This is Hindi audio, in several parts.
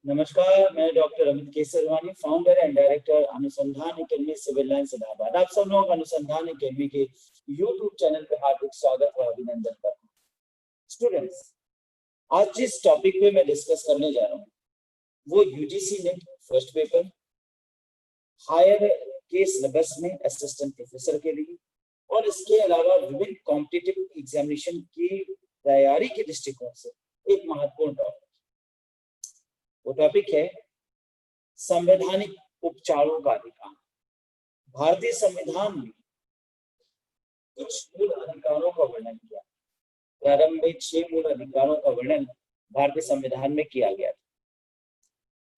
नमस्कार, मैं doctor Amit Kesarwani, founder and director अनुसंधान अकेडमी सिविल लाइंस इलाहाबाद। आप सब लोगों का अनुसंधान अकेडमी के यूट्यूब चैनल पे हार्दिक स्वागत और अभिनंदन करता हूँ। स्टूडेंट्स, आज जिस टॉपिक पे मैं डिस्कस करने जा रहा हूँ वो UGC NET first paper higher के सिलेबस में असिस्टेंट प्रोफेसर के लिए और इसके अलावा विभिन्न कॉम्पिटिटिव एग्जामिनेशन की तैयारी के दृष्टिकोण से एक महत्वपूर्ण टॉपिक। वो टॉपिक है संवैधानिक उपचारों का अधिकार। भारतीय संविधान में कुछ मूल अधिकारों का वर्णन किया। प्रारंभ में 6 मूल अधिकारों का वर्णन भारतीय संविधान में किया गया था,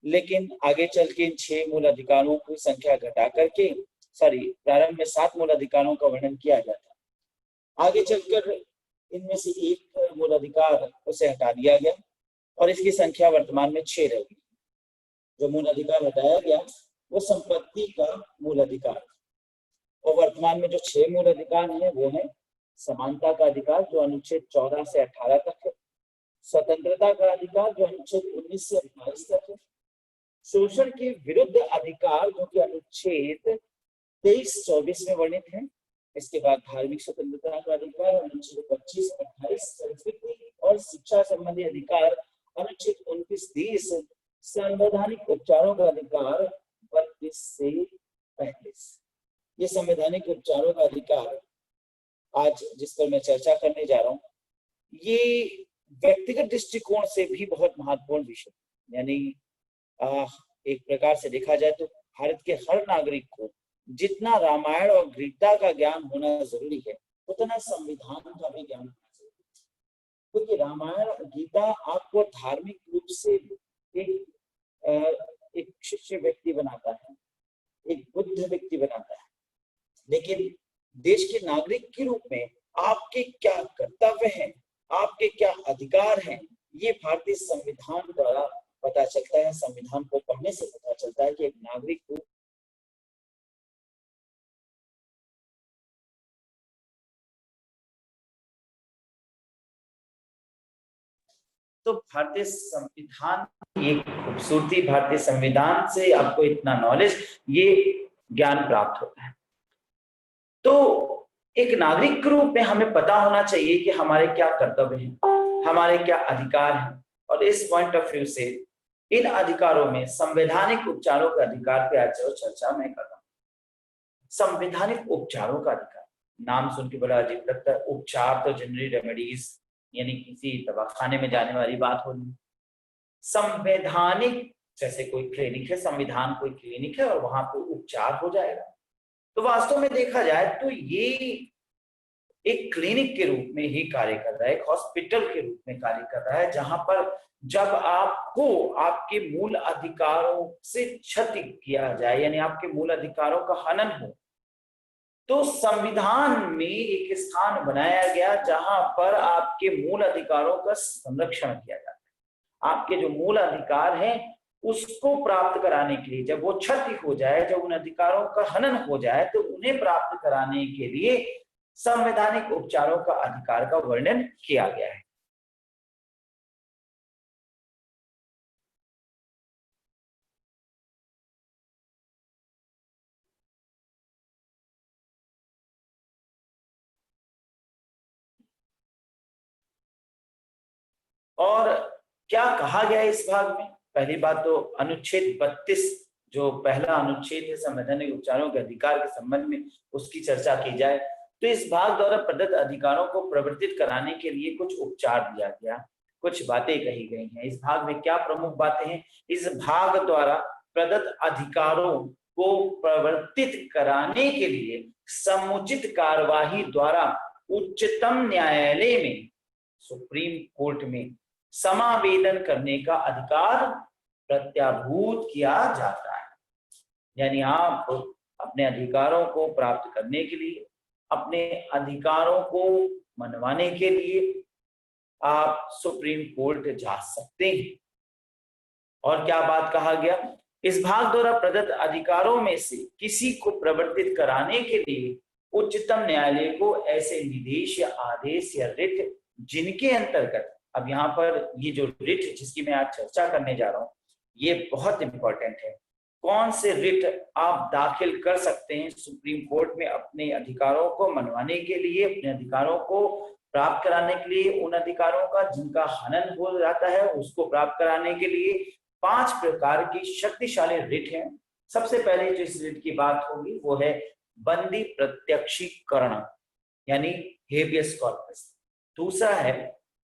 लेकिन आगे चल के इन 6 मूल अधिकारों की संख्या घटा करके प्रारंभ में 7 मूल अधिकारों का वर्णन किया गया था। आगे चलकर इनमें से एक मूल अधिकार उसे हटा दिया गया और इसकी संख्या वर्तमान में 6 रह गई। जो मूल अधिकार हटाया गया वो संपत्ति का मूल अधिकार, और वर्तमान में जो 6 मूल अधिकार हैं वो है समानता का अधिकार जो अनुच्छेद 14 से 18 तक है, स्वतंत्रता का अधिकार जो अनुच्छेद 19 से 28 तक है, शोषण के विरुद्ध अधिकार जो कि अनुच्छेद 23-24 में वर्णित है, इसके बाद धार्मिक स्वतंत्रता का अधिकार अनुच्छेद 25-28, संस्कृति और शिक्षा संबंधी अधिकार अनुच्छेद 29-30, संवैधानिक उपचारों का अधिकार 32 से 35। ये संवैधानिक उपचारों का अधिकार आज जिस पर मैं चर्चा करने जा रहा हूँ ये व्यक्तिगत दृष्टिकोण से भी बहुत महत्वपूर्ण विषय, यानी एक प्रकार से देखा जाए तो भारत के हर नागरिक को जितना रामायण और गीता का ज्ञान होना जरूरी है उतना संविधान का भी ज्ञान होना जरूरी है, क्योंकि रामायण और गीता आपको धार्मिक रूप से एक शिष्य व्यक्ति बनाता है, एक बुद्ध व्यक्ति बनाता है, लेकिन देश के नागरिक के रूप में आपके क्या कर्तव्य हैं, आपके क्या अधिकार हैं, ये भारतीय संविधान द्वारा पता चलता है। संविधान को पढ़ने से पता चलता है कि एक नागरिक को तो भारतीय संविधान की एक खूबसूरती, भारतीय संविधान से आपको इतना नॉलेज, ये ज्ञान प्राप्त होता है। तो एक नागरिक के रूप में हमें पता होना चाहिए कि हमारे क्या कर्तव्य हैं, हमारे क्या अधिकार हैं, और इस पॉइंट ऑफ व्यू से इन अधिकारों में संवैधानिक उपचारों के अधिकार पे आज चर्चा मैं कर रहा हूँ। संवैधानिक उपचारों का अधिकार, नाम सुन के बड़ा अजीब लगता है। उपचार तो जनरली रेमेडीज, यानी किसी दवाखाने में जाने वाली बात होगी। संवैधानिक जैसे कोई क्लिनिक है, संविधान कोई क्लिनिक है और वहां पे उपचार हो जाएगा। तो वास्तव में देखा जाए तो ये एक क्लिनिक के रूप में ही कार्य कर रहा है, एक हॉस्पिटल के रूप में कार्य कर रहा है, जहां पर जब आपको आपके मूल अधिकारों से क्षति किया जाए, यानी आपके मूल अधिकारों का हनन हो, तो संविधान में एक स्थान बनाया गया जहां पर आपके मूल अधिकारों का संरक्षण किया जाता है। आपके जो मूल अधिकार हैं उसको प्राप्त कराने के लिए, जब वो क्षति हो जाए, जब उन अधिकारों का हनन हो जाए, तो उन्हें प्राप्त कराने के लिए संवैधानिक उपचारों का अधिकार का वर्णन किया गया है। और क्या कहा गया है इस भाग में? पहली बात तो अनुच्छेद 32 जो पहला अनुच्छेद है संवैधानिक उपचारों के अधिकार के संबंध में, उसकी चर्चा की जाए तो इस भाग द्वारा प्रदत्त अधिकारों को प्रवर्तित कराने के लिए कुछ उपचार दिया गया, कुछ बातें कही गई हैं। इस भाग में क्या प्रमुख बातें हैं? इस भाग द्वारा प्रदत्त अधिकारों को प्रवर्तित कराने के लिए समुचित कार्यवाही द्वारा उच्चतम न्यायालय में, सुप्रीम कोर्ट में समावेदन करने का अधिकार प्रत्याभूत किया जाता है। यानी आप अपने अधिकारों को प्राप्त करने के लिए, अपने अधिकारों को मनवाने के लिए आप सुप्रीम कोर्ट जा सकते हैं। और क्या बात कहा गया, इस भाग द्वारा प्रदत्त अधिकारों में से किसी को प्रवर्तित कराने के लिए उच्चतम न्यायालय को ऐसे निर्देश या आदेश या रिट जिनके अंतर्गत, अब यहाँ पर ये जो रिट जिसकी मैं आज चर्चा करने जा रहा हूँ ये बहुत इंपॉर्टेंट है। कौन से रिट आप दाखिल कर सकते हैं सुप्रीम कोर्ट में अपने अधिकारों को मनवाने के लिए, अपने अधिकारों को प्राप्त कराने के लिए, उन अधिकारों का जिनका हनन हो जाता है उसको प्राप्त कराने के लिए 5 प्रकार की शक्तिशाली रिट हैं। सबसे पहले जो इस रिट की बात होगी वो है बंदी प्रत्यक्षीकरण यानी हेबियस कॉर्पस। दूसरा है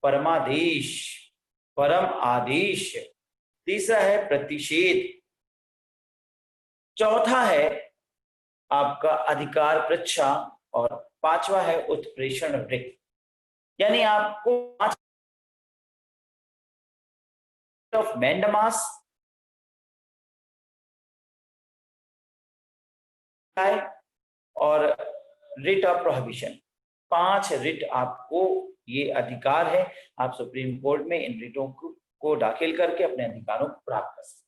परमादेश, परम आदेश। तीसरा है प्रतिषेध। चौथा है आपका अधिकार परीक्षा और 5वां है उत्प्रेषण रिट। यानी आपको 5 ऑफ मैंडामस और रिट ऑफ प्रोहिबिशन, 5 रिट आपको ये अधिकार है। आप सुप्रीम कोर्ट में इन रिटों को दाखिल करके अपने अधिकारों को प्राप्त कर सकते हैं।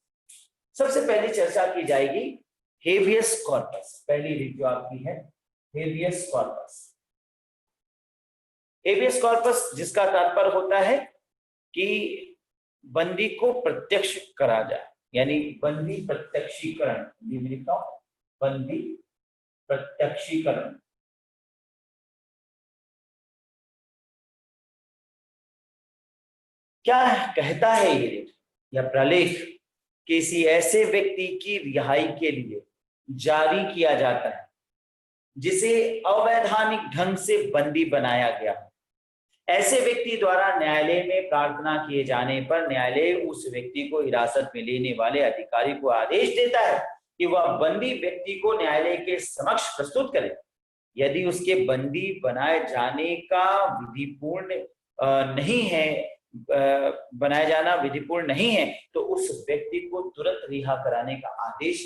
सबसे पहले चर्चा की जाएगी हेबियस कॉर्पस। पहली रिट जो आपकी है हेबियस कॉर्पस। हेबियस कॉर्पस जिसका तात्पर्य होता है कि बंदी को प्रत्यक्ष करा जाए, यानी बंदी प्रत्यक्षीकरण। लिखता हूं बंदी प्रत्यक्षीकरण। क्या कहता है ये रिट या प्रलेख, किसी ऐसे व्यक्ति की रिहाई के लिए जारी किया जाता है जिसे अवैधानिक ढंग से बंदी बनाया गया हो। ऐसे व्यक्ति द्वारा न्यायालय में प्रार्थना किए जाने पर न्यायालय उस व्यक्ति को हिरासत में लेने वाले अधिकारी को आदेश देता है कि वह बंदी व्यक्ति को न्यायालय के समक्ष प्रस्तुत करे। यदि उसके बंदी बनाए जाने का विधिपूर्ण नहीं है, बनाया जाना विधिपूर्ण नहीं है तो उस व्यक्ति को तुरंत रिहा कराने का आदेश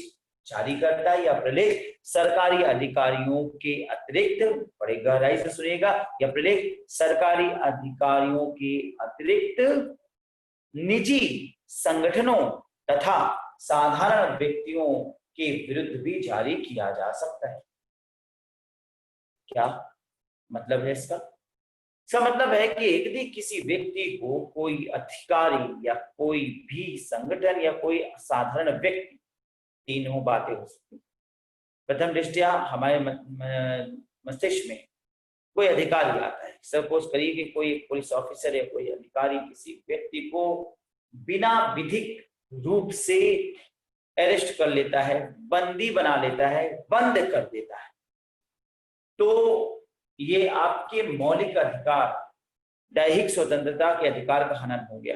जारी करता है। या प्रलेख सरकारी अधिकारियों के अतिरिक्त, बड़े गहराई से सुनिएगा, या प्रलेख सरकारी अधिकारियों के अतिरिक्त निजी संगठनों तथा साधारण व्यक्तियों के विरुद्ध भी जारी किया जा सकता है। क्या मतलब है इसका? इसका मतलब है कि यदि किसी व्यक्ति को कोई अधिकारी या कोई भी संगठन या कोई साधारण व्यक्ति, तीनों बातें हो सकती। प्रथम दृष्टया हमारे मस्तिष्क में कोई अधिकारी आता है, सपोज करिए कि कोई पुलिस ऑफिसर या कोई अधिकारी किसी व्यक्ति को बिना विधिक रूप से अरेस्ट कर लेता है, बंदी बना लेता है, बंद कर देता है, तो ये आपके मौलिक अधिकार, दैहिक स्वतंत्रता के अधिकार का हनन हो गया।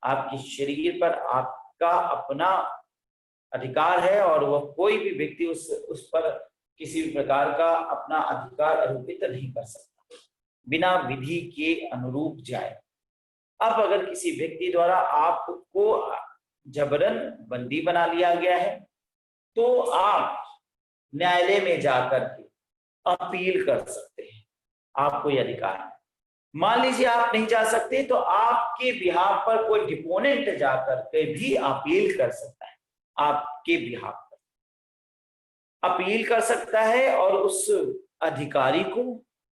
आपके शरीर पर आपका अपना अधिकार है और वह कोई भी व्यक्ति उस पर किसी भी प्रकार का अपना अधिकार आरोपित नहीं कर सकता बिना विधि के अनुरूप जाए। अब अगर किसी व्यक्ति द्वारा आपको जबरन बंदी बना लिया गया है तो आप न्यायालय में जाकर के अपील कर सकते हैं, आपको यह अधिकार है। मान लीजिए आप नहीं जा सकते तो आपके बिहाफ पर कोई डिपोनेंट जाकर के भी अपील कर सकता है, आपके बिहाफ पर अपील कर सकता है और उस अधिकारी को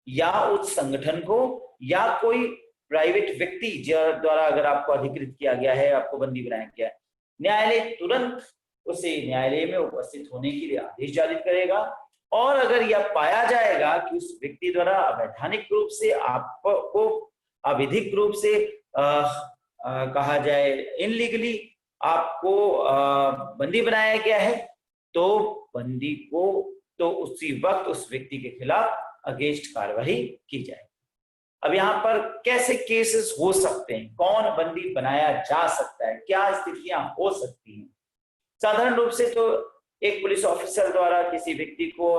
या उस संगठन को या कोई प्राइवेट व्यक्ति द्वारा अगर आपको अधिकृत किया गया है, आपको बंदी बनाया गया है, न्यायालय तुरंत उसे न्यायालय में उपस्थित होने के लिए आदेश जारी करेगा। और अगर यह पाया जाएगा कि उस व्यक्ति द्वारा अवैधानिक रूप से आपको अविधिक रूप से कहा जाए इनलीगली आपको बंदी बनाया गया है तो बंदी को तो उसी वक्त उस व्यक्ति के खिलाफ अगेंस्ट कार्रवाई की जाए। अब यहाँ पर कैसे केसेस हो सकते हैं, कौन बंदी बनाया जा सकता है, क्या स्थितियां हो सकती हैं? साधारण रूप से तो एक पुलिस ऑफिसर द्वारा किसी व्यक्ति को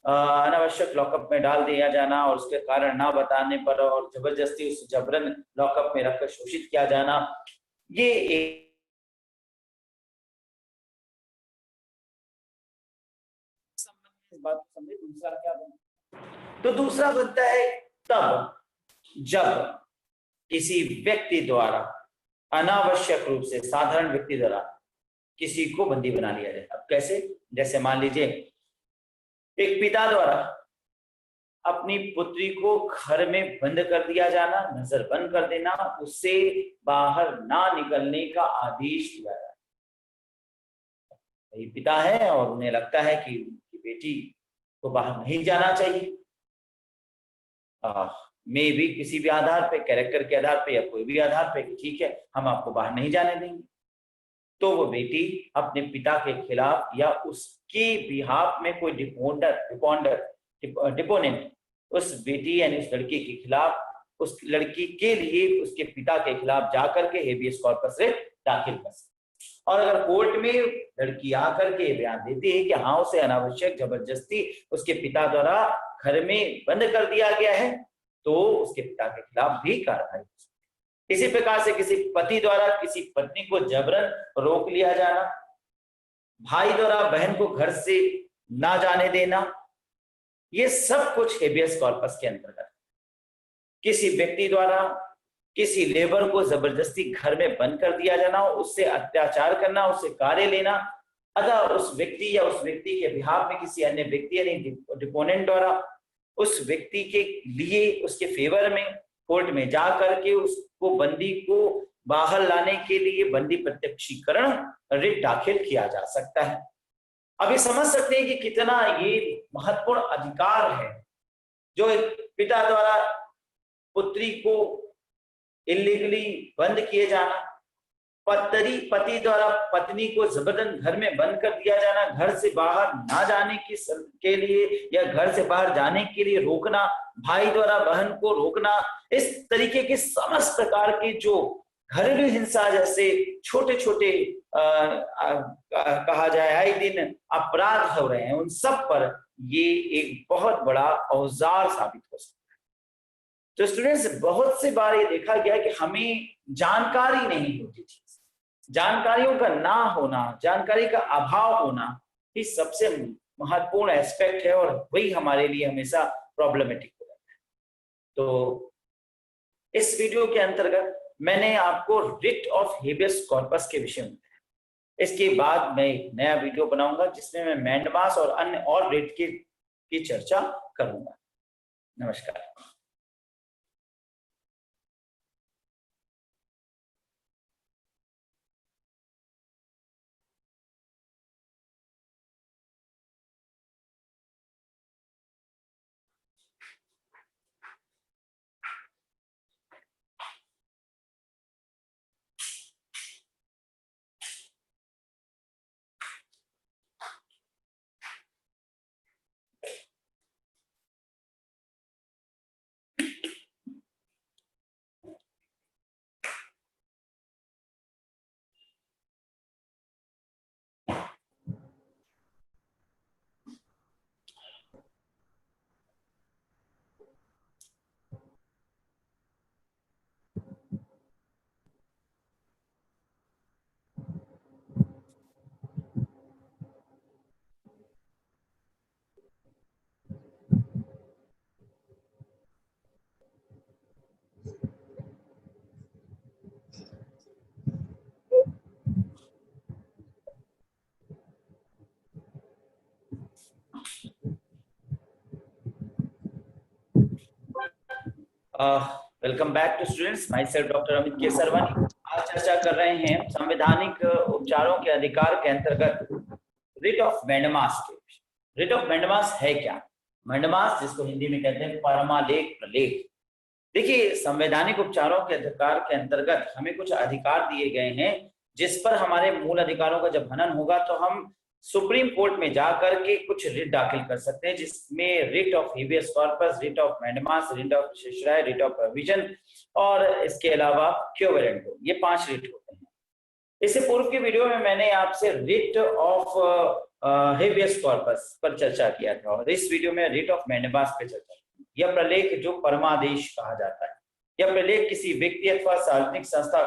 अनावश्यक लॉकअप में डाल दिया जाना और उसके कारण ना बताने पर और जबरदस्ती उस जबरन लॉकअप में रखकर शोषित किया जाना, ये एक इस बात को समझे। दूसरा क्या बनता है? तो दूसरा बनता है तब जब किसी व्यक्ति द्वारा अनावश्यक रूप से, साधारण व्यक्ति द्वारा किसी को बंदी बना लिया जाए। अब कैसे? जैसे मान लीजिए एक पिता द्वारा अपनी पुत्री को घर में बंद कर दिया जाना, नजर बंद कर देना, उससे बाहर ना निकलने का आदेश दिया जाए। ये पिता है और उन्हें लगता है कि बेटी को बाहर नहीं जाना चाहिए, मे भी किसी भी आधार पे, कैरेक्टर के आधार पे या कोई भी आधार पे, ठीक है हम आपको बाहर नहीं जाने देंगे। तो वो बेटी अपने पिता के खिलाफ या उसके बिहाफ में कोई डिपोनेंट उस बेटी यानी उस लड़की के खिलाफ, उस लड़की के लिए उसके पिता के खिलाफ जाकर के हेबियस कॉर्पस रिट दाखिल कर सकते। और अगर कोर्ट में लड़की आकर के बयान देती है कि हाँ उसे अनावश्यक जबरदस्ती उसके पिता द्वारा घर में बंद कर दिया गया है, तो उसके पिता के खिलाफ भी कार्रवाई। इसी प्रकार से किसी पति द्वारा किसी पत्नी को जबरन रोक लिया जाना, भाई द्वारा बहन को घर से ना जाने देना, ये सब कुछ हेबियस कॉर्पस के अंतर्गत। किसी व्यक्ति द्वारा किसी लेबर को जबरदस्ती घर में बंद कर दिया जाना, उससे अत्याचार करना, उससे कार्य लेना, अतः उस व्यक्ति या उस व्यक्ति के बिहाफ में किसी अन्य व्यक्ति यानी डिपोनेंट द्वारा उस व्यक्ति के लिए उसके फेवर में कोर्ट में जा करके उसको बंदी को बाहर लाने के लिए बंदी प्रत्यक्षीकरण रिट दाखिल किया जा सकता है। अभी समझ सकते हैं कि कितना ये महत्वपूर्ण अधिकार है जो पिता द्वारा पुत्री को इलीगली बंद किए जाना, पति द्वारा पत्नी को जबरदस्ती घर में बंद कर दिया जाना, घर से बाहर ना जाने के लिए या घर से बाहर जाने के लिए रोकना, भाई द्वारा बहन को रोकना, इस तरीके के समस्त प्रकार के जो घरेलू हिंसा जैसे छोटे छोटे कहा जाए आए दिन अपराध हो रहे हैं, उन सब पर ये एक बहुत बड़ा औजार साबित हो सकता है। तो स्टूडेंट्स, बहुत से बार ये देखा गया कि हमें जानकारी नहीं होती थी, जानकारियों का ना होना, जानकारी का अभाव होना ही सबसे महत्वपूर्ण एस्पेक्ट है और वही हमारे लिए हमेशा प्रॉब्लमेटिक हो जाता है। तो इस वीडियो के अंतर्गत मैंने आपको रिट ऑफ हेबियस कॉर्पस के विषय में बताया। इसके बाद मैं एक नया वीडियो बनाऊंगा जिसमें मैं मैंडमास और अन्य और रिट की चर्चा करूंगा। नमस्कार। Welcome back to students, myself doctor Amit Kesarwani. आज चर्चा कर रहे हैं संवैधानिक उपचारों के अधिकार के अंतर्गत रिट ऑफ मैंडमास के। रिट ऑफ मैंडमास है क्या? मैंडमास, जिसको हिंदी में कहते हैं परमालेख प्रलेख। देखिए, संवैधानिक उपचारों के अधिकार के अंतर्गत हमें कुछ अधिकार दिए गए हैं जिस पर हमारे मूल अधिकारों का जब हनन होगा तो हम सुप्रीम कोर्ट में जाकर के कुछ रिट दाखिल कर सकते हैं, जिसमें writ of habeas corpus, writ of mandamus, writ of certiorari, writ of provision और इसके अलावा क्यो वारंटो, ये 5 रिट होते हैं। इससे पूर्व की वीडियो में मैंने आपसे रिट ऑफ हेबियस कॉर्पस पर चर्चा किया था और इस वीडियो में रिट ऑफ मैंडमास पे चर्चा की। यह प्रलेख जो परमादेश कहा जाता है, यह प्रलेख किसी व्यक्ति अथवा सार्वजनिक संस्था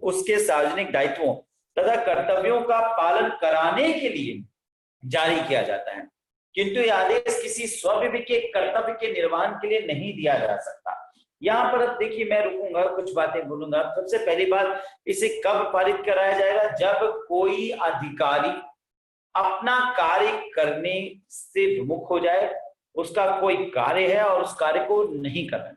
उसके सार्वजनिक दायित्वों तथा कर्तव्यों का पालन कराने के लिए जारी किया जाता है। किंतु यह आदेश किसी स्वविवेक के कर्तव्य के निर्वहन के लिए नहीं दिया जा सकता। यहाँ पर अब देखिए, मैं रुकूंगा, कुछ बातें बोलूंगा। सबसे पहली बात, इसे कब पारित कराया जाएगा? जब कोई अधिकारी अपना कार्य करने से विमुख हो जाए, उसका कोई कार्य है और उस कार्य को नहीं कर रहे।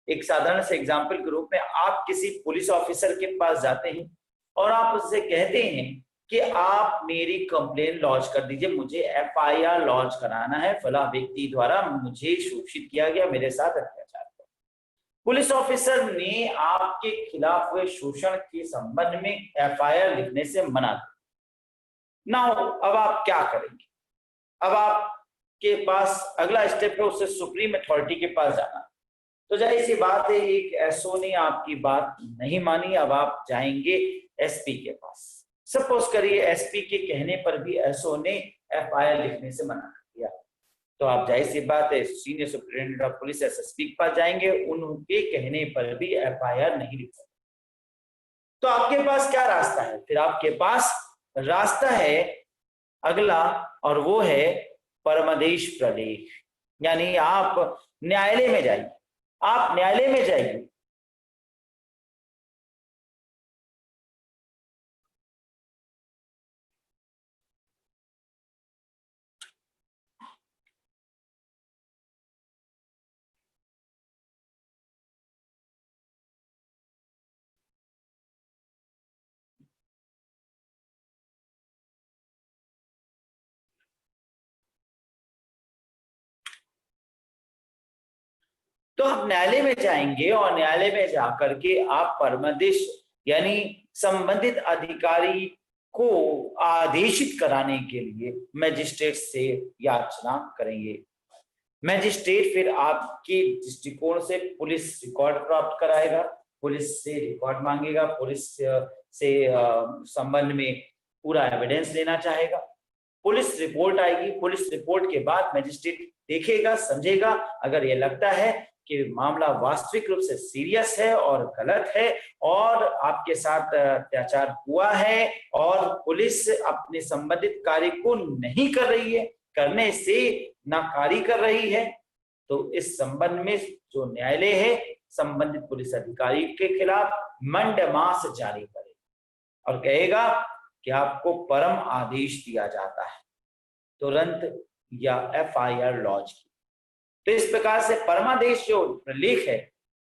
एक साधारण से एग्जाम्पल के रूप में, आप किसी पुलिस ऑफिसर के पास जाते हैं और आप उससे कहते हैं कि आप मेरी कंप्लेन लॉन्च कर दीजिए, मुझे एफआईआर लॉन्च कराना है, फला व्यक्ति द्वारा मुझे शोषित किया गया, मेरे साथ अत्याचार किया। पुलिस ऑफिसर ने आपके खिलाफ हुए शोषण के संबंध में एफआईआर लिखने से मना कर। नाउ अब आप क्या करेंगे? अब आपके पास अगला स्टेप है उसे सुप्रीम अथॉरिटी के पास जाना। तो जाहिर सी बात है, एक एसओ ने आपकी बात नहीं मानी, अब आप जाएंगे एसपी के पास। सपोज करिए एसपी के कहने पर भी एसओ ने एफआईआर लिखने से मना कर दिया, तो आप जाहिर सी बात है senior superintendent of police SSP के पास जाएंगे, उनके कहने पर भी एफआईआर नहीं लिख सकते। तो आपके पास क्या रास्ता है? फिर आपके पास रास्ता है अगला, और वो है परमादेश प्रलेख। यानी आप न्यायालय में जाइए, आप न्यायालय में जाइए। तो आप न्यायालय में जाएंगे और न्यायालय में जाकर के आप परमादेश यानी संबंधित अधिकारी को आदेशित कराने के लिए मजिस्ट्रेट से याचना करेंगे। मजिस्ट्रेट फिर आपके दृष्टिकोण से पुलिस रिकॉर्ड प्राप्त कराएगा, पुलिस से रिकॉर्ड मांगेगा, पुलिस से संबंध में पूरा एविडेंस लेना चाहेगा। पुलिस रिपोर्ट आएगी, पुलिस रिपोर्ट के बाद मजिस्ट्रेट देखेगा, समझेगा, अगर ये लगता है कि मामला वास्तविक रूप से सीरियस है और गलत है और आपके साथ अत्याचार हुआ है और पुलिस अपने संबंधित कार्य को नहीं कर रही है, करने से नाकारी कर रही है, तो इस संबंध में जो न्यायालय है संबंधित पुलिस अधिकारी के खिलाफ मंडमास जारी करेगा और कहेगा कि आपको परम आदेश दिया जाता है तुरंत या एफआईआर लॉन्च की। तो इस प्रकार से परमादेश जो प्रलेख है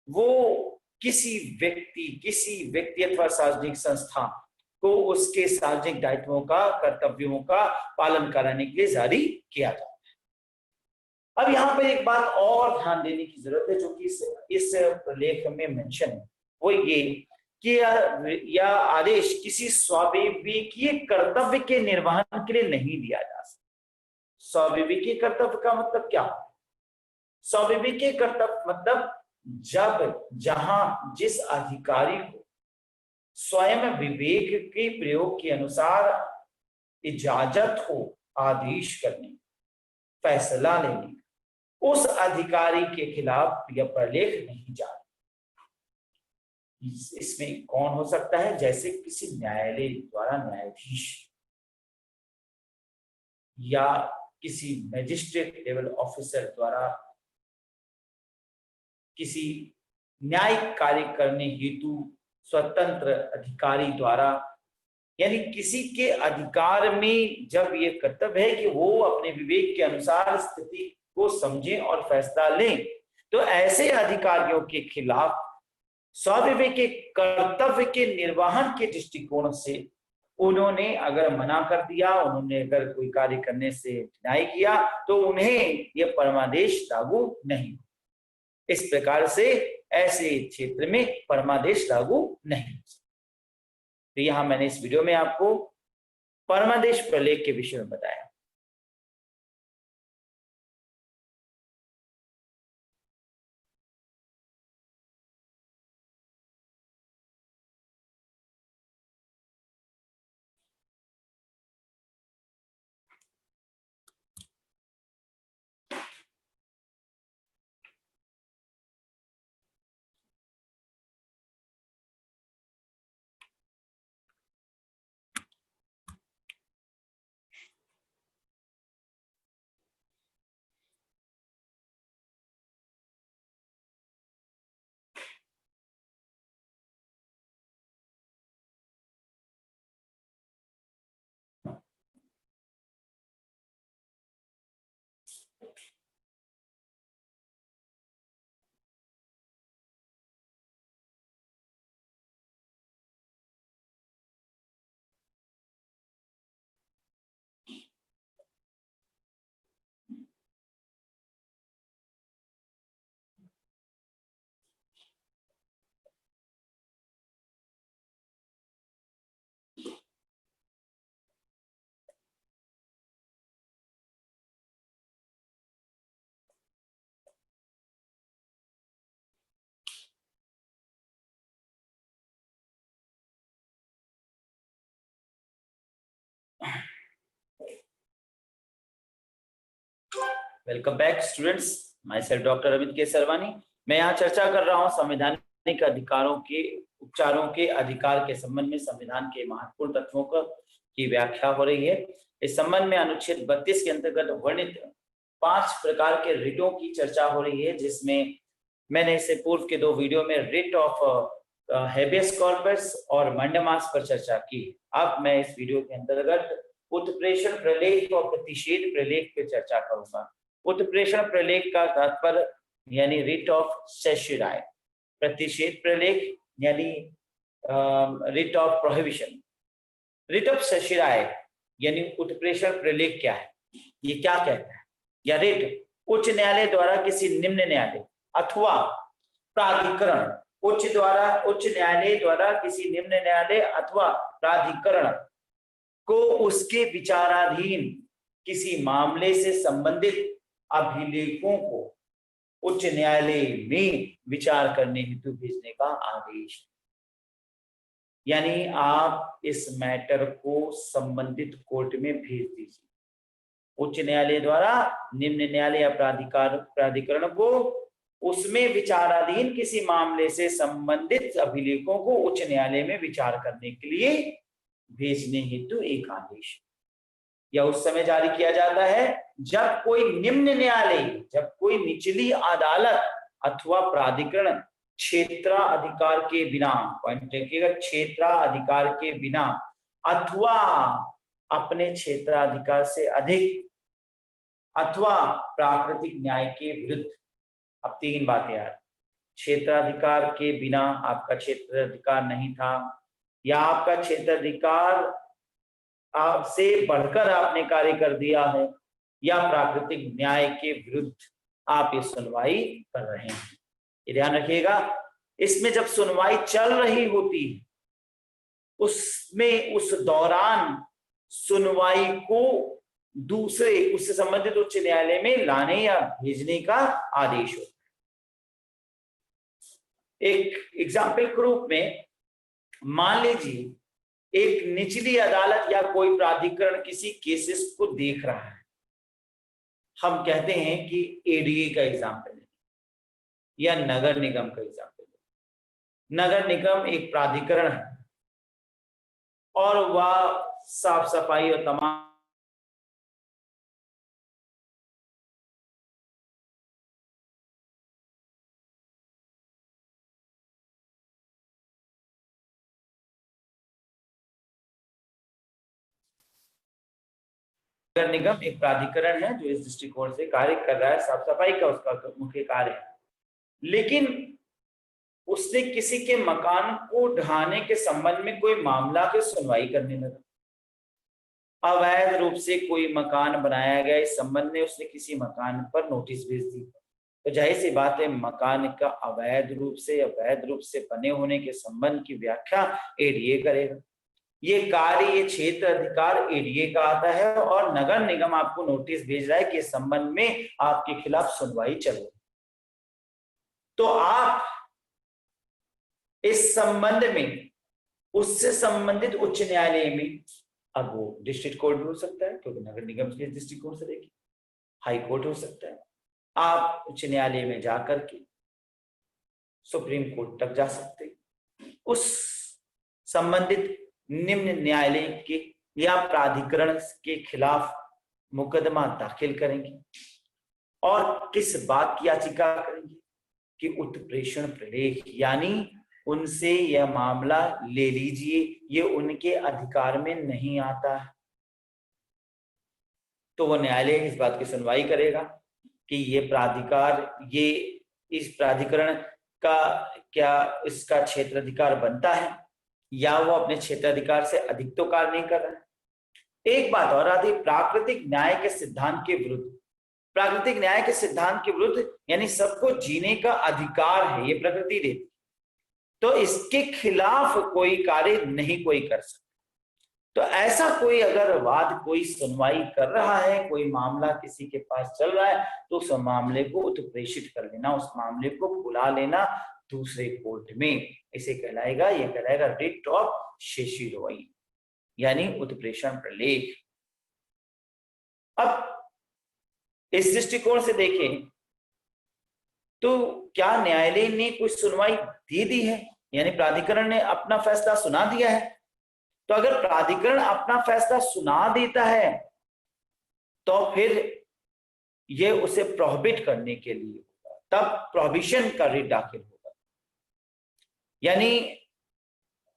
वो किसी व्यक्ति अथवा सार्वजनिक संस्था को उसके सार्वजनिक दायित्वों का, कर्तव्यों का पालन कराने के लिए जारी किया जाता है। अब यहाँ पर एक बात और ध्यान देने की जरूरत है जो कि इस प्रलेख में मेंशन है, वो ये कि यह आदेश किसी स्वाविवेकीय कर्तव्य के निर्वहन के लिए नहीं दिया जा सकता। स्वाविवेकीय कर्तव्य का मतलब क्या है? स्वाविवेकीय कर्तव्य मतलब जब जहां जिस अधिकारी को स्वयं विवेक के प्रयोग के अनुसार इजाजत हो आदेश करने, फैसला लेने, उस अधिकारी के खिलाफ यह प्रलेख नहीं जारी। इसमें कौन हो सकता है? जैसे किसी न्यायालय द्वारा न्यायाधीश या किसी मजिस्ट्रेट लेवल ऑफिसर द्वारा किसी न्यायिक कार्य करने हेतु स्वतंत्र अधिकारी द्वारा, यानी किसी के अधिकार में जब ये कर्तव्य है कि वो अपने विवेक के अनुसार स्थिति को समझें और फैसला लें, तो ऐसे अधिकारियों के खिलाफ स्वाविवेक के कर्तव्य के निर्वहन के दृष्टिकोण से उन्होंने अगर मना कर दिया, उन्होंने अगर कोई कार्य करने से डिनाई किया, तो उन्हें यह परमादेश लागू नहीं। इस प्रकार से ऐसे क्षेत्र में परमादेश लागू नहीं हो सकता। तो यहां मैंने इस वीडियो में आपको परमादेश प्रलेख के विषय में बताया। Welcome back students, myself doctor Amit Kesarwani. मैं यहाँ चर्चा कर रहा हूँ संवैधानिक अधिकारों के उपचारों के अधिकार के संबंध में संविधान के महत्वपूर्ण तत्वों की व्याख्या हो रही है। इस संबंध में अनुच्छेद 32 के अंतर्गत वर्णित 5 प्रकार के रिटों की चर्चा हो रही है, जिसमें मैंने इससे पूर्व के 2 वीडियो में रिट ऑफ हेबियस कॉर्पस और मंडमास पर चर्चा की। अब मैं इस वीडियो के अंतर्गत उत्प्रेषण प्रलेख और प्रतिषेध प्रलेख पर चर्चा करूंगा। उत्प्रेषण प्रलेख का तात्पर्य यानी रिट ऑफ सेशुराय, प्रतिषेध प्रलेख यानी writ of prohibition. Writ of certiorari यानी उत्प्रेषण प्रलेख क्या है, ये क्या कहता है? या रिट उच्च न्यायालय द्वारा किसी निम्न न्यायालय अथवा प्राधिकरण, उच्च न्यायालय द्वारा किसी निम्न न्यायालय अथवा प्राधिकरण को उसके विचाराधीन किसी मामले से संबंधित अभिलेखों को उच्च न्यायालय में विचार करने हेतु भेजने का आदेश। यानी आप इस मैटर को संबंधित कोर्ट में भेज दीजिए। उच्च न्यायालय द्वारा निम्न न्यायालय या प्राधिकरण को उसमें विचाराधीन किसी मामले से संबंधित अभिलेखों को उच्च न्यायालय में विचार करने के लिए भेजने हेतु एक आदेश या उस समय जारी किया जाता है जब कोई निम्न न्यायालय, जब कोई निचली अदालत अथवा प्राधिकरण क्षेत्राधिकार के बिना, पॉइंट देखिएगा, क्षेत्राधिकार के बिना अथवा अपने क्षेत्राधिकार से अधिक अथवा प्राकृतिक न्याय के विरुद्ध। अब 3 बातें यार, क्षेत्राधिकार के बिना आपका क्षेत्राधिकार नहीं था, या आपका क्षेत्राधिकार आपसे बढ़कर आपने कार्य कर दिया है, या प्राकृतिक न्याय के विरुद्ध आप ये सुनवाई कर रहे हैं। ये ध्यान रखिएगा। इसमें जब सुनवाई चल रही होती है उसमें उस दौरान सुनवाई को दूसरे उससे संबंधित उच्च न्यायालय में लाने या भेजने का आदेश होता है। एक एग्जाम्पल के रूप में मान लीजिए एक निचली अदालत या कोई प्राधिकरण किसी केसेस को देख रहा है। हम कहते हैं कि एडीए का एग्जाम्पल है या नगर निगम का एग्जाम्पल है। नगर निगम एक प्राधिकरण है और वह साफ सफाई और तमाम नगर निगम एक प्राधिकरण है जो इस दृष्टिकोण से कार्य कर रहा है, साफ सफाई का उसका मुख्य कार्य है। लेकिन उसने किसी के मकान को ढहाने के संबंध में कोई मामला की सुनवाई करने लगा। अवैध रूप से कोई मकान बनाया गया, इस संबंध में उसने किसी मकान पर नोटिस भेज दी। तो जाहिर सी बात है मकान का अवैध रूप से बने होने के संबंध की व्याख्या एडीए करेगा। ये कार्य, ये क्षेत्र अधिकार एडीए का आता है और नगर निगम आपको नोटिस भेज रहा है कि इस संबंध में आपके खिलाफ सुनवाई चल रही। तो आप इस संबंध में उससे संबंधित उच्च न्यायालय में, अब वो डिस्ट्रिक्ट कोर्ट भी हो सकता है क्योंकि नगर निगम के दृष्टिकोण से देखिए, हाई कोर्ट हो सकता है, आप उच्च न्यायालय में जाकर के सुप्रीम कोर्ट तक जा सकते हैं। उस संबंधित निम्न न्यायालय के या प्राधिकरण के खिलाफ मुकदमा दाखिल करेंगे और किस बात की याचिका करेंगे कि उत्प्रेषण प्रलेख, यानी उनसे यह मामला ले लीजिए, ये उनके अधिकार में नहीं आता है। तो वो न्यायालय इस बात की सुनवाई करेगा कि ये प्राधिकार, ये इस प्राधिकरण का क्या इसका क्षेत्राधिकार बनता है या वो अपने क्षेत्राधिकार से अधिक तो कार्य नहीं कर रहा है। एक बात और आती, प्राकृतिक न्याय के सिद्धांत के विरुद्ध। प्राकृतिक न्याय के सिद्धांत के विरुद्ध यानी सबको जीने का अधिकार है, ये प्रकृति देती, तो इसके खिलाफ कोई कार्य नहीं कोई कर सकता। तो ऐसा कोई अगर वाद, कोई सुनवाई कर रहा है, कोई मामला किसी के पास चल रहा है, तो उस मामले को उत्प्रेषित कर लेना, उस मामले को बुला लेना दूसरे कोर्ट में, इसे कहलाएगा, ये कहलाएगा रिट ऑफ सेशुरोई यानी उत्प्रेषण प्रलेख। अब इस दृष्टिकोण से देखें तो क्या न्यायालय ने कुछ सुनवाई दे दी है, यानी प्राधिकरण ने अपना फैसला सुना दिया है? तो अगर प्राधिकरण अपना फैसला सुना देता है तो फिर ये उसे प्रोहिबिट करने के लिए होगा, तब प्रोहिबिशन का रिट दाखिल होगा। यानी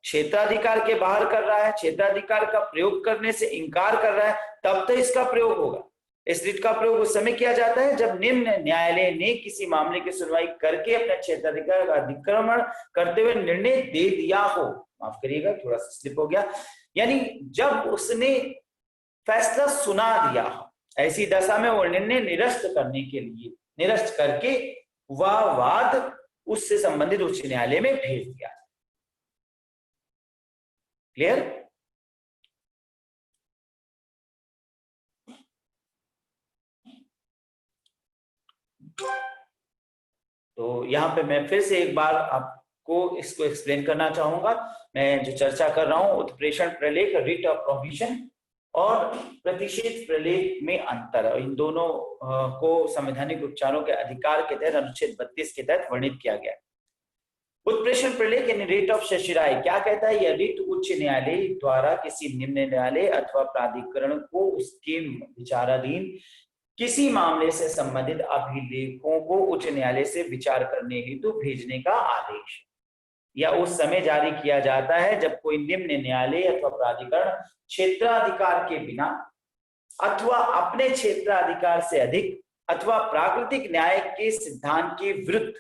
क्षेत्राधिकार के बाहर कर रहा है, क्षेत्राधिकार का प्रयोग करने से इनकार कर रहा है, तब तो इसका प्रयोग होगा। इस रिट का प्रयोग उस समय किया जाता है जब निम्न न्यायालय ने किसी मामले की सुनवाई करके अपने क्षेत्राधिकार का अतिक्रमण करते हुए निर्णय दे दिया हो। माफ करिएगा, थोड़ा सा स्लिप हो गया। यानी जब उसने फैसला सुना दिया हो, ऐसी दशा में वो निर्णय निरस्त करने के लिए, निरस्त करके वह वाद उससे संबंधित उच्च न्यायालय में भेज दिया। क्लियर? तो यहाँ पे मैं फिर से एक बार आपको इसको एक्सप्लेन करना चाहूंगा। मैं जो चर्चा कर रहा हूं, उत्प्रेषण प्रलेख, रिट ऑफ प्रोहिबिशन और प्रतिषेध प्रलेख में अंतर है। इन दोनों को संवैधानिक उपचारों के अधिकार के तहत अनुच्छेद 32 के तहत वर्णित किया गया है। उत्प्रेषण प्रलेख यानी रिट ऑफ शेषराय क्या कहता है? यह रिट उच्च न्यायालय द्वारा किसी निम्न न्यायालय अथवा प्राधिकरण को उसके विचाराधीन किसी मामले से संबंधित अभिलेखों को उच्च न्यायालय से विचार करने हेतु भेजने का आदेश या उस समय जारी किया जाता है जब कोई निम्न न्यायालय अथवा प्राधिकरण क्षेत्राधिकार के बिना अथवा अपने क्षेत्राधिकार से अधिक अथवा प्राकृतिक न्याय के सिद्धांत के विरुद्ध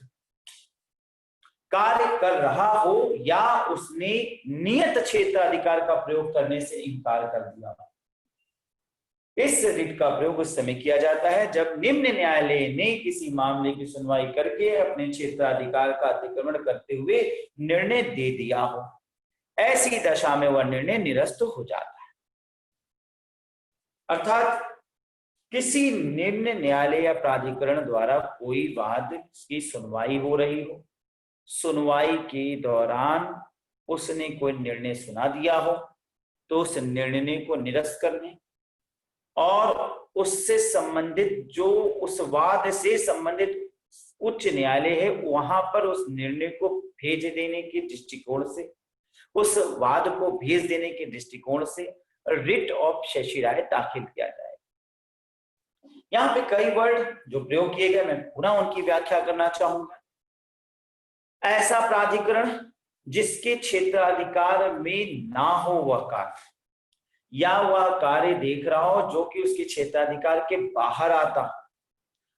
कार्य कर रहा हो या उसने नियत क्षेत्राधिकार का प्रयोग करने से इनकार कर दिया हो। इस रिट का प्रयोग उस समय किया जाता है जब निम्न न्यायालय ने किसी मामले की सुनवाई करके अपने क्षेत्राधिकार का अतिक्रमण करते हुए निर्णय दे दिया हो। ऐसी दशा में वह निर्णय निरस्त हो जाता है। अर्थात किसी निम्न न्यायालय या प्राधिकरण द्वारा कोई वाद की सुनवाई हो रही हो, सुनवाई के दौरान उसने कोई निर्णय सुना दिया हो, तो उस निर्णय को निरस्त करने और उससे संबंधित जो उस वाद से संबंधित उच्च न्यायालय है वहां पर उस निर्णय को भेज देने के दृष्टिकोण से, उस वाद को भेज देने के दृष्टिकोण से रिट ऑफ शेषराय दाखिल किया जाए। यहाँ पे कई वर्ड जो प्रयोग किए गए, मैं पुनः उनकी व्याख्या करना चाहूंगा। ऐसा प्राधिकरण जिसके क्षेत्राधिकार में ना हो वह कार्य, या वह कार्य देख रहा हो जो कि उसके क्षेत्राधिकार के बाहर आता,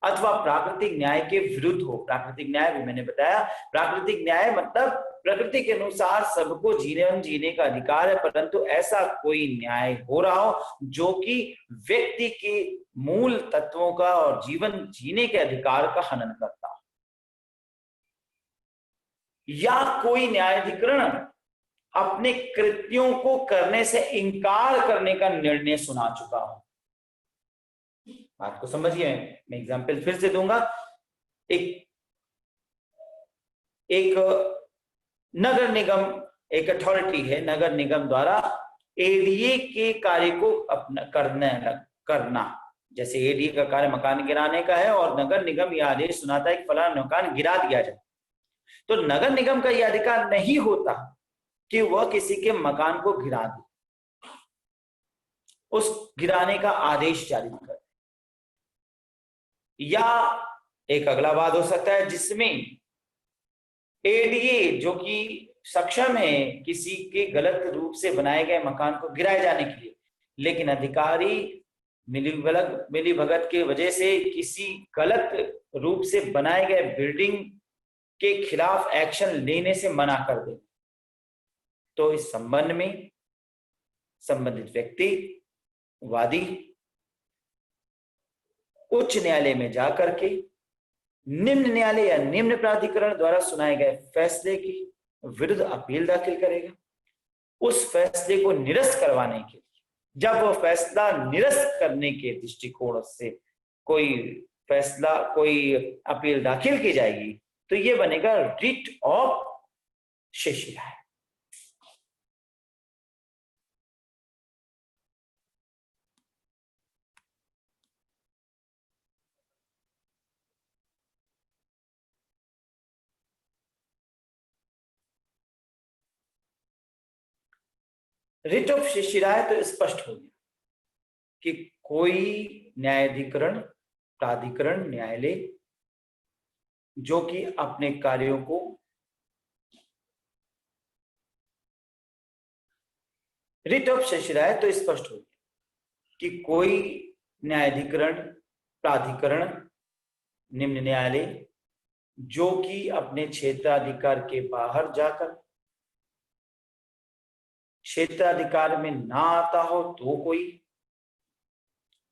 अथवा प्राकृतिक न्याय के विरुद्ध हो। प्राकृतिक न्याय भी मैंने बताया, प्राकृतिक न्याय मतलब प्रकृति के अनुसार सबको जीवन जीने का अधिकार है, परंतु ऐसा कोई न्याय हो रहा हो जो कि व्यक्ति के मूल तत्वों का और जीवन जीने के अधिकार का हनन करता हो, या कोई न्यायाधिकरण अपने कृत्यों को करने से इनकार करने का निर्णय सुना चुका हो। बात को समझिए, मैं एग्जांपल फिर से दूंगा। एक नगर निगम, एक अथॉरिटी है, नगर निगम द्वारा एडीए के कार्य को अपना करना, जैसे एडीए का कार्य मकान गिराने का है और नगर निगम यह आदेश सुनाता है कि फलाना मकान गिरा दिया जाए, तो नगर निगम का यह अधिकार नहीं होता कि वह किसी के मकान को गिरा दे, उस गिराने का आदेश जारी कर। या एक अगला वाद हो सकता है जिसमें एडीए जो कि सक्षम है किसी के गलत रूप से बनाए गए मकान को गिराए जाने के लिए, लेकिन अधिकारी मिली भगत के वजह से किसी गलत रूप से बनाए गए बिल्डिंग के खिलाफ एक्शन लेने से मना कर दे, तो इस संबंध में संबंधित व्यक्ति, वादी उच्च न्यायालय में जाकर के निम्न न्यायालय या निम्न प्राधिकरण द्वारा सुनाए गए फैसले की विरुद्ध अपील दाखिल करेगा। उस फैसले को निरस्त करवाने के लिए, जब वह फैसला निरस्त करने के दृष्टिकोण से कोई फैसला, कोई अपील दाखिल की जाएगी, तो यह बनेगा रिट ऑफ शेषराय। रिट ऑफ शिशिराय तो स्पष्ट हो गया कि कोई न्यायाधिकरण, प्राधिकरण, न्यायालय जो कि अपने कार्यों को रिट ऑफ शिशिराय तो स्पष्ट हो गया कि कोई न्यायाधिकरण, प्राधिकरण, निम्न न्यायालय जो कि अपने क्षेत्राधिकार के बाहर जाकर क्षेत्राधिकार में ना आता हो तो कोई,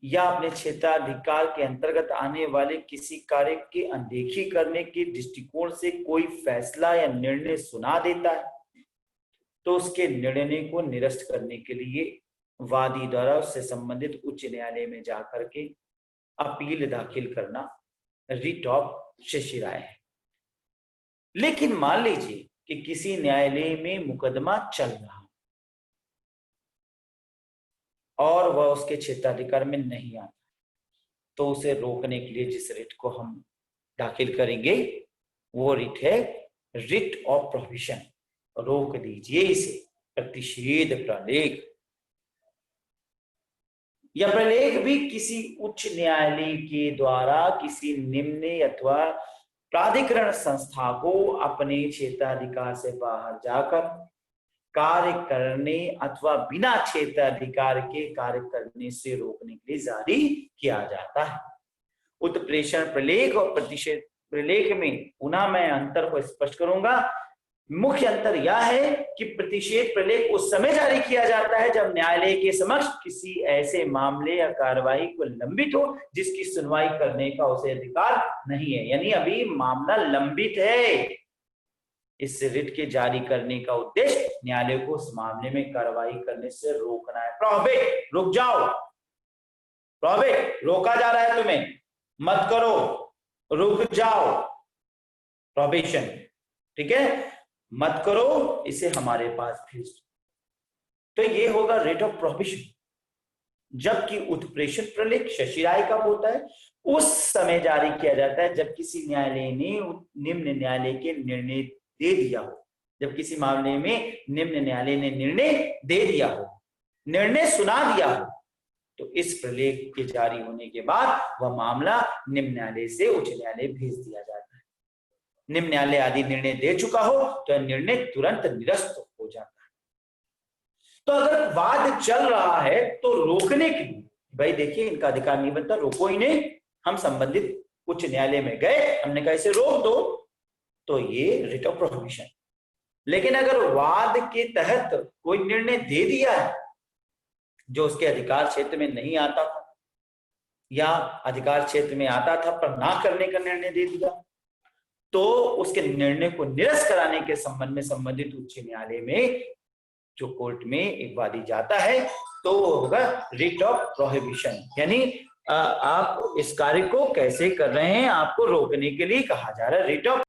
या अपने क्षेत्राधिकार के अंतर्गत आने वाले किसी कार्य की अनदेखी करने के दृष्टिकोण से कोई फैसला या निर्णय सुना देता है तो उसके निर्णय को निरस्त करने के लिए वादी द्वारा उससे संबंधित उच्च न्यायालय में जाकर के अपील दाखिल करना रिट ऑफ शिशिराय है। लेकिन मान लीजिए कि किसी न्यायालय में मुकदमा चल रहा और वह उसके क्षेत्राधिकार में नहीं आता, तो उसे रोकने के लिए जिस रिट को हम दाखिल करेंगे वो रिट है रिट ऑफ प्रोहिबिशन। रोक दीजिए इसे, प्रतिषेध प्रलेख। यह प्रलेख भी किसी उच्च न्यायालय के द्वारा किसी निम्न अथवा प्राधिकरण संस्था को अपने क्षेत्राधिकार से बाहर जाकर कार्य करने अथवा बिना क्षेत्राधिकार के कार्य करने से रोकने के लिए जारी किया जाता है। उत्प्रेषण प्रलेख और प्रतिषेध प्रलेख में पुनः मैं अंतर को स्पष्ट करूंगा। मुख्य अंतर यह है कि प्रतिषेध प्रलेख उस समय जारी किया जाता है जब न्यायालय के समक्ष किसी ऐसे मामले या कार्रवाई को लंबित हो जिसकी सुनवाई करने का उसे अधिकार नहीं है। यानी अभी मामला लंबित है। इस रिट के जारी करने का उद्देश्य न्यायालय को उस मामले में कार्रवाई करने से रोकना है। प्रोहिबिट, रुक जाओ। प्रोहिबिट, रोका जा रहा है तुम्हें, मत करो, रुक जाओ। प्रोहिबिशन, ठीक है, मत करो, इसे हमारे पास भेज दो। तो ये होगा रिट ऑफ प्रोहिबिशन। जबकि उत्प्रेषण प्रलेख शिशिराय कब होता है? उस समय जारी किया जाता है जब किसी न्यायालय ने निम्न न्यायालय के निर्णय दे दिया हो, जब किसी मामले में निम्न न्यायालय ने निर्णय दे दिया हो, निर्णय सुना दिया हो, तो इस प्रलेख के जारी होने के बाद वह मामला निम्न न्यायालय से उच्च न्यायालय भेज दिया जाता है। निम्न न्यायालय आदि निर्णय दे चुका हो तो निर्णय तुरंत निरस्त हो जाता है। तो अगर वाद चल रहा है तो रोकने के लिए, भाई देखिए इनका अधिकार नहीं बनता, रोको ही नहीं। हम संबंधित उच्च न्यायालय में गए, हमने कहा इसे रोक दो, तो ये रिट ऑफ प्रोहिबिशन। लेकिन अगर वाद के तहत कोई निर्णय दे दिया है जो उसके अधिकार क्षेत्र में नहीं आता था या अधिकार क्षेत्र में आता था पर ना करने का निर्णय दे दिया, तो उसके निर्णय को निरस्त कराने के संबंध में संबंधित उच्च न्यायालय में जो कोर्ट में एक वादी जाता है तो होगा रिट ऑफ प्रोहिबिशन। यानी आप इस कार्य को कैसे कर रहे हैं आपको रोकने के लिए कहा जा रहा है रिट ऑफ।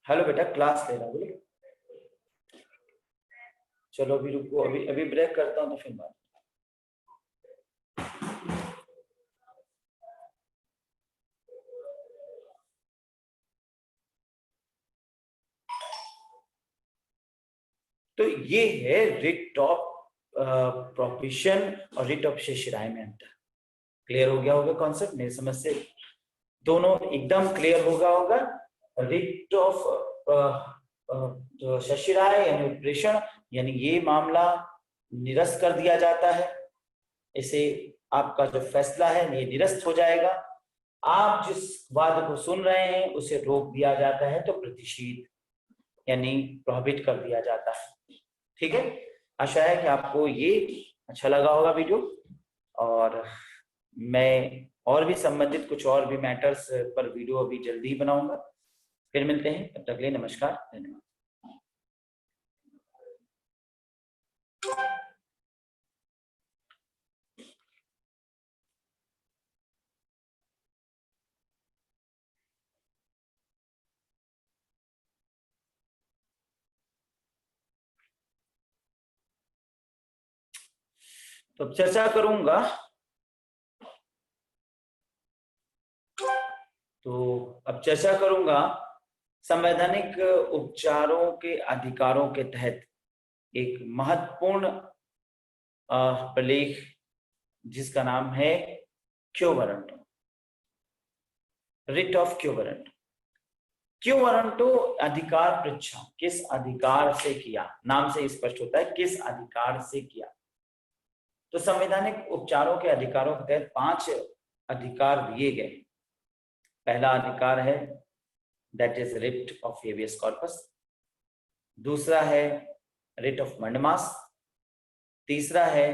हेलो बेटा, क्लास ले रहा हूँ। चलो अभी रुको, अभी अभी ब्रेक करता हूँ तो फिर बात। तो ये है रिट ऑफ प्रोहिबिशन और रिट ऑफ शिशिराय में अंतर। क्लियर हो गया होगा कॉन्सेप्ट? मेरी समझ से दोनों एकदम क्लियर होगा। रिट ऑफ शिशिराय यानी उत्प्रेषण, यानी ये मामला निरस्त कर दिया जाता है, इसे आपका जो फैसला है ये निरस्त हो जाएगा। आप जिस वाद को सुन रहे हैं उसे रोक दिया जाता है, तो प्रतिषेध यानी प्रोहिबिट कर दिया जाता है। ठीक है, आशा है कि आपको ये अच्छा लगा होगा वीडियो, और मैं और भी संबंधित कुछ और भी मैटर्स पर वीडियो अभी जल्दी ही बनाऊंगा। फिर मिलते हैं, तब तक के लिए नमस्कार, धन्यवाद। तो अब चर्चा करूंगा, संवैधानिक उपचारों के अधिकारों के तहत एक महत्वपूर्ण प्रलेख जिसका नाम है क्यो वारंटो, रिट ऑफ क्यो वारंटो। क्यो वारंटो अधिकार परीक्षा, किस अधिकार से किया, नाम से स्पष्ट होता है किस अधिकार से किया। तो संवैधानिक उपचारों के अधिकारों के तहत 5 अधिकार दिए गए। पहला अधिकार है that is writ of habeas corpus, दूसरा है रिट ऑफ मंडमास, तीसरा है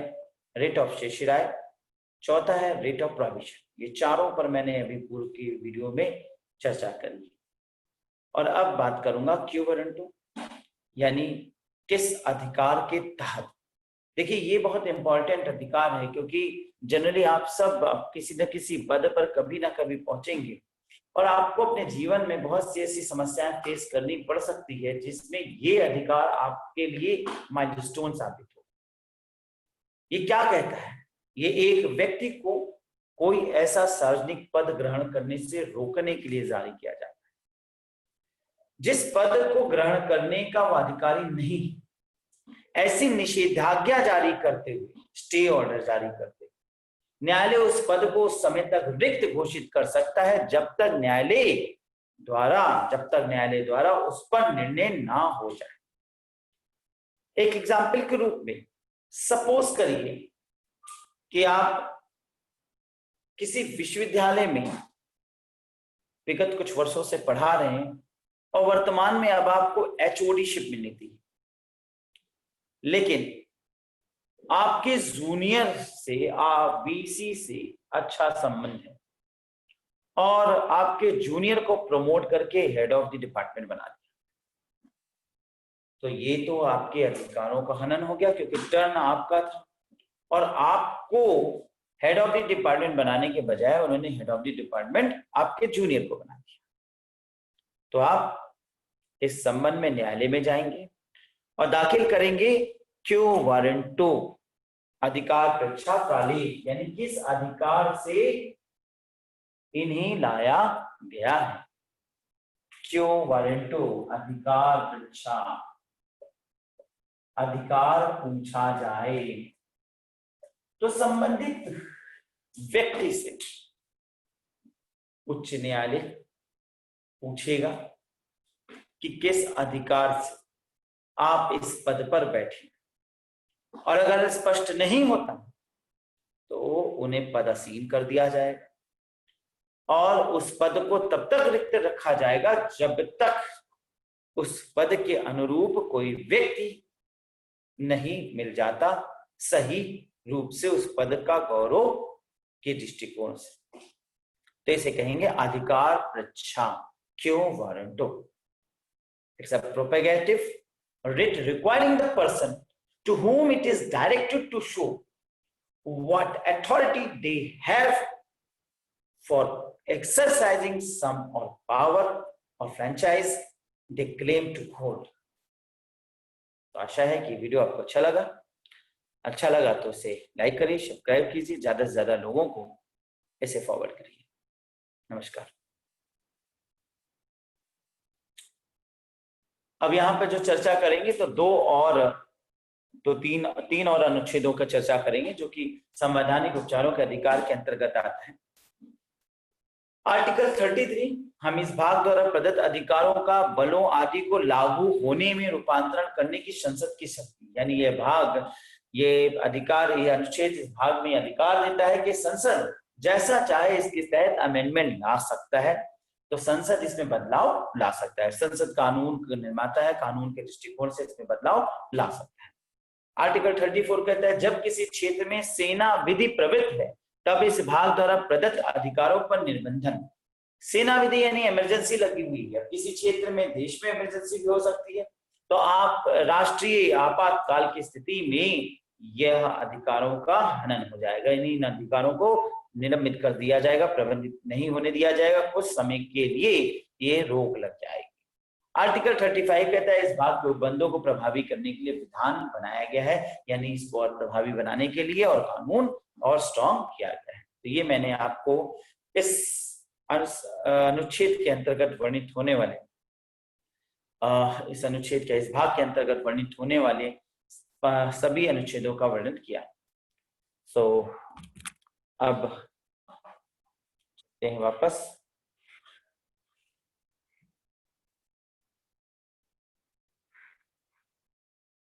रिट ऑफ शेषराय, चौथा है रिट ऑफ प्रोहिबिशन। ये चारों पर मैंने अभी पूर्व की वीडियो में चर्चा करी। और अब बात करूंगा क्यो वारंटो, यानी किस अधिकार के तहत। देखिए ये बहुत इंपॉर्टेंट अधिकार है, क्योंकि जनरली आप सब किसी न किसी पद पर कभी ना कभी पहुंचेंगे और आपको अपने जीवन में बहुत सी ऐसी समस्याएं फेस करनी पड़ सकती है जिसमें ये अधिकार आपके लिए माइलस्टोन साबित हो। ये क्या कहता है? ये एक व्यक्ति को कोई ऐसा सार्वजनिक पद ग्रहण करने से रोकने के लिए जारी किया जाता है जिस पद को ग्रहण करने का वो अधिकारी नहीं, ऐसी निषेधाज्ञा जारी करते हुए, स्टे ऑर्डर जारी करते हुए न्यायालय उस पद को उस समय तक रिक्त घोषित कर सकता है जब तक न्यायालय द्वारा उस पर निर्णय ना हो जाए। एक एग्जाम्पल के रूप में सपोज करिए कि आप किसी विश्वविद्यालय में विगत कुछ वर्षों से पढ़ा रहे हैं और वर्तमान में अब आपको एचओडीशिप मिलनी थी, लेकिन आपके जूनियर से वीसी से अच्छा संबंध है और आपके जूनियर को प्रमोट करके हेड ऑफ द डिपार्टमेंट बना दिया, तो ये तो आपके अधिकारों का हनन हो गया, क्योंकि टर्न आपका था और आपको हेड ऑफ द डिपार्टमेंट बनाने के बजाय उन्होंने हेड ऑफ द डिपार्टमेंट आपके जूनियर को बना दिया। तो आप इस संबंध में न्यायालय में जाएंगे और दाखिल करेंगे क्यो वारंटो अधिकार परीक्षा प्रालेख, यानी किस अधिकार से इन्हें लाया गया है। क्यो वारंटो अधिकार परीक्षा, अधिकार पूछा जाए तो संबंधित व्यक्ति से उच्च न्यायालय पूछेगा कि किस अधिकार से आप इस पद पर बैठे, और अगर स्पष्ट नहीं होता तो उन्हें पदासीन कर दिया जाएगा और उस पद को तब तक रिक्त रखा जाएगा जब तक उस पद के अनुरूप कोई व्यक्ति नहीं मिल जाता सही रूप से उस पद का गौरव के दृष्टिकोण से। तो इसे कहेंगे अधिकार परीक्षा, quo warranto. It's a prerogative writ requiring the person to whom it is directed to show what authority they have for exercising some or power or franchise they claim to hold। तो आशा है कि वीडियो आपको अच्छा लगा तो इसे लाइक करिए, सब्सक्राइब कीजिए, ज्यादा से ज्यादा लोगों को इसे फॉरवर्ड करिए। नमस्कार। अब यहाँ पे जो चर्चा करेंगे तो तीन और अनुच्छेदों का चर्चा करेंगे जो कि संवैधानिक उपचारों के अधिकार के अंतर्गत आता है। आर्टिकल 33, हम इस भाग द्वारा प्रदत्त अधिकारों का बलों आदि को लागू होने में रूपांतरण करने की संसद की शक्ति, यानी ये अनुच्छेद इस भाग में अधिकार देता है कि संसद जैसा चाहे इसके तहत अमेंडमेंट ला सकता है, तो संसद इसमें बदलाव ला सकता है। संसद कानून का निर्माता है, कानून के दृष्टिकोण से इसमें बदलाव ला सकता है। आर्टिकल 34 कहता है जब किसी क्षेत्र में सेना विधि प्रवृत्त है तब इस भाग द्वारा प्रदत्त अधिकारों पर निर्बंधन। सेना विधि यानी इमरजेंसी लगी हुई है, किसी क्षेत्र में देश में इमरजेंसी भी हो सकती है, तो आप राष्ट्रीय आपातकाल की स्थिति में यह अधिकारों का हनन हो जाएगा, यानी इन अधिकारों को निलंबित कर दिया जाएगा, प्रबंधित नहीं होने दिया जाएगा, कुछ समय के लिए ये रोक लग जाएगी। आर्टिकल 35 कहता है इस भाग के उपबंधों को प्रभावी करने के लिए विधान बनाया गया है, यानी इसको और प्रभावी बनाने के लिए और कानून और स्ट्रॉन्ग किया गया है। तो ये मैंने आपको इस अनुच्छेद के अंतर्गत वर्णित होने वाले इस अनुच्छेद के इस भाग के अंतर्गत वर्णित होने वाले सभी अनुच्छेदों का वर्णन किया। सो अब चलते हैं वापस।